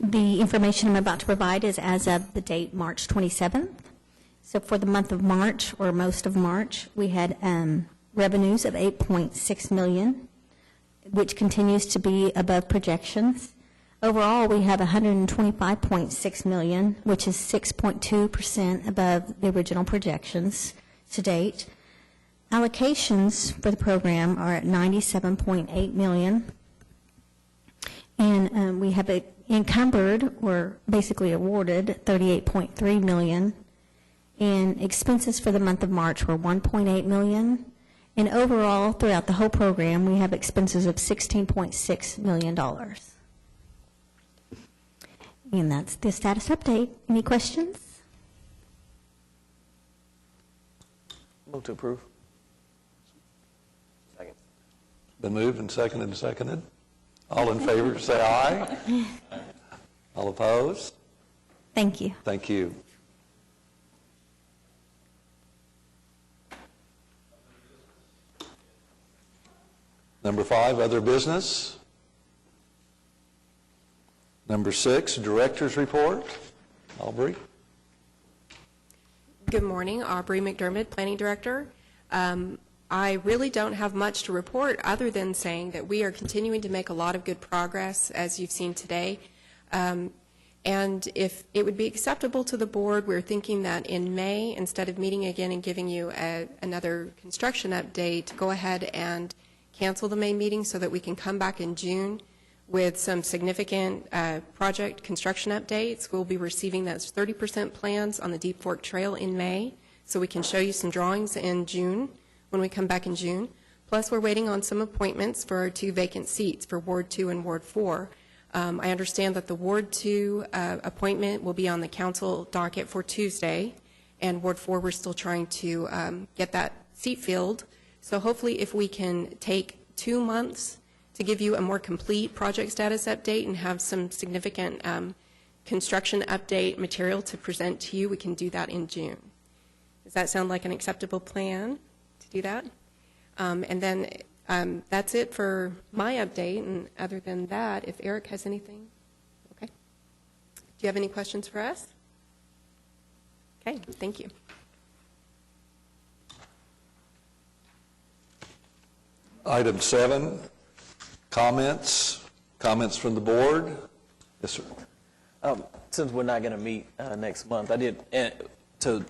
The information I'm about to provide is as of the date March 27th. So for the month of March, or most of March, we had revenues of $8.6 million, which continues to be above projections. Overall, we have $125.6 million, which is 6.2% above the original projections to date. Allocations for the program are at $97.8 million. And we have encumbered, or basically awarded, $38.3 million. And expenses for the month of March were $1.8 million. And overall, throughout the whole program, we have expenses of $16.6 million. And that's the status update. Any questions? Move to approve. Second. Been moved and seconded. All in favor say aye. All opposed? Thank you. Thank you. Number 5, other business. Number 6, director's report. Aubrey. Good morning, Aubrey McDermott, Planning Director. I really don't have much to report other than saying that we are continuing to make a lot of good progress, as you've seen today. And if it would be acceptable to the board, we're thinking that in May, instead of meeting again and giving you another construction update, go ahead and cancel the May meeting so that we can come back in June with some significant project construction updates. We'll be receiving those 30% plans on the Deep Fork Trail in May, so we can show you some drawings in June when we come back in June. Plus, we're waiting on some appointments for our 2 vacant seats for Ward 2 and Ward 4. I understand that the Ward 2 appointment will be on the council docket for Tuesday, and Ward 4 we're still trying to get that seat filled. So hopefully if we can take 2 months to give you a more complete project status update and have some significant construction update material to present to you, we can do that in June. Does that sound like an acceptable plan to do that? And then that's it for my update, and other than that, if Eric has anything. Okay. Do you have any questions for us? Okay, thank you. Item 7, comments from the board. Yes, sir. since we're not going to meet next month, I did, to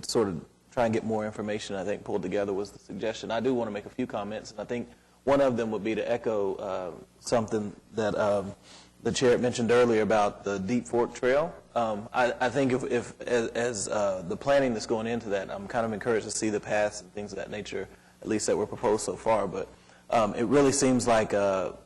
sort of try and get more information, I think pulled together was the suggestion. I do want to make a few comments, and I think one of them would be to echo something that the chair mentioned earlier about the Deep Fork Trail. I think if as the planning that's going into that, I'm kind of encouraged to see the paths and things of that nature, at least that were proposed so far. But it really seems like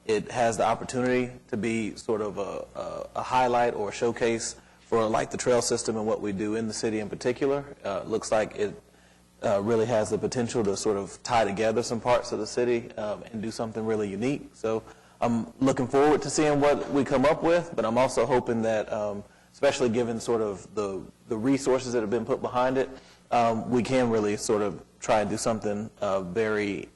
it has the opportunity to be sort of a highlight or a showcase for like the trail system and what we do in the city in particular. Looks like it really has the potential to sort of tie together some parts of the city and do something really unique. So I'm looking forward to seeing what we come up with, but I'm also hoping that, especially given sort of the resources that have been put behind it, we can really sort of try and do something very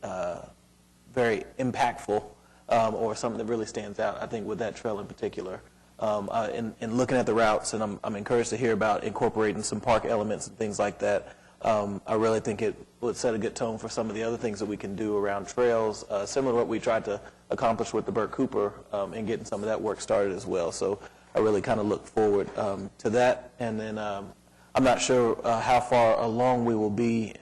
impactful or something that really stands out, I think, with that trail in particular. In looking at the routes, and I'm encouraged to hear about incorporating some park elements and things like that. I really think it would set a good tone for some of the other things that we can do around trails, similar to what we tried to accomplish with the Bert Cooper and getting some of that work started as well. So I really kind of look forward to that. And then I'm not sure how far along we will be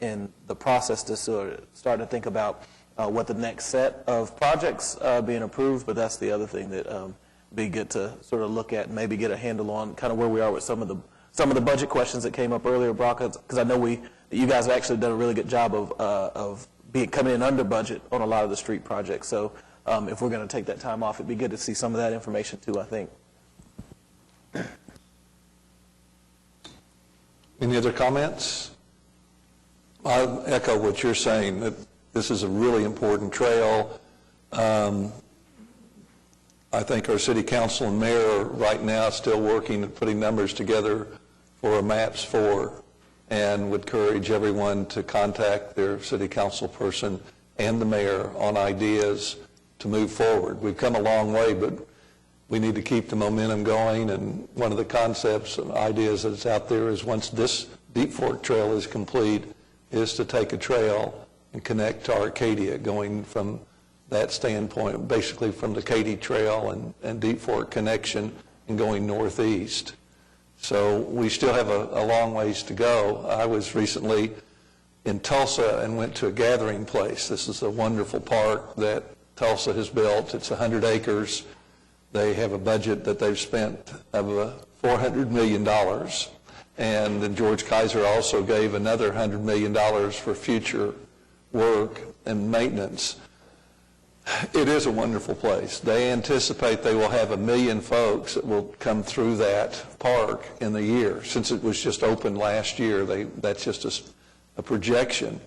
in the process to sort of start to think about what the next set of projects being approved, but that's the other thing that be good to sort of look at and maybe get a handle on kind of where we are with some of the budget questions that came up earlier, Brock, because I know you guys have actually done a really good job of coming in under budget on a lot of the street projects. So if we're going to take that time off, it'd be good to see some of that information too, I think. Any other comments? I'll echo what you're saying, that this is a really important trail. I think our city council and mayor are right now still working and putting numbers together for a MAPS 4, and would encourage everyone to contact their city council person and the mayor on ideas to move forward. We've come a long way, but we need to keep the momentum going, and one of the concepts and ideas that's out there is once this Deep Fork Trail is complete, is to take a trail and connect to Arcadia, going from that standpoint, basically from the Katy Trail and Deep Fork connection and going northeast. So we still have a long ways to go. I was recently in Tulsa and went to a gathering place. This is a wonderful park that Tulsa has built. It's 100 acres. They have a budget that they've spent of $400 million. And then George Kaiser also gave another $100 million for future work and maintenance. It is a wonderful place. They anticipate they will have 1 million folks that will come through that park in the year. Since it was just opened last year, that's just a projection.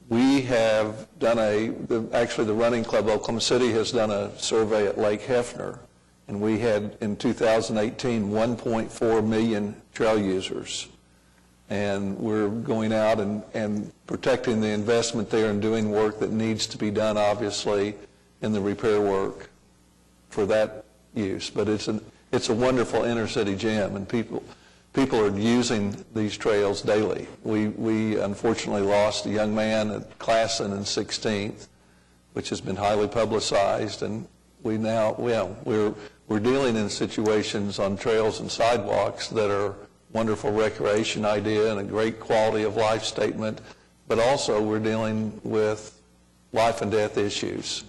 We have done actually the Running Club Oklahoma City has done a survey at Lake Hefner, and we had in 2018 1.4 million trail users. And we're going out and protecting the investment there and doing work that needs to be done, obviously, in the repair work for that use. But it's a wonderful inner city gem, and people are using these trails daily. We unfortunately lost a young man at Classen in 16th, which has been highly publicized, and we're dealing in situations on trails and sidewalks that are wonderful recreation idea and a great quality of life statement, but also we're dealing with life and death issues.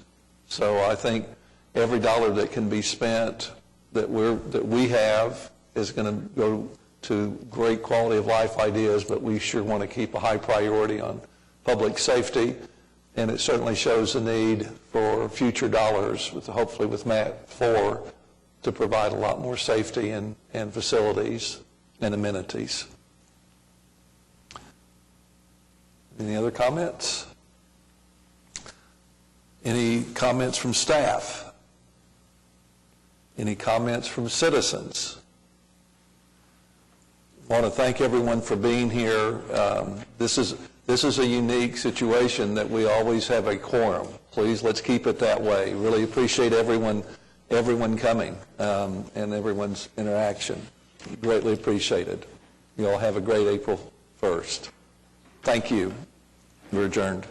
So I think every dollar that can be spent that we have is going to go to great quality of life ideas, but we sure want to keep a high priority on public safety, and it certainly shows the need for future dollars, hopefully with MAP 4, to provide a lot more safety and facilities and amenities. Any other comments? Any comments from staff? Any comments from citizens? I want to thank everyone for being here. This is a unique situation that we always have a quorum. Please, let's keep it that way. Really appreciate everyone coming and everyone's interaction. Greatly appreciated. You all have a great April 1st. Thank you. We're adjourned.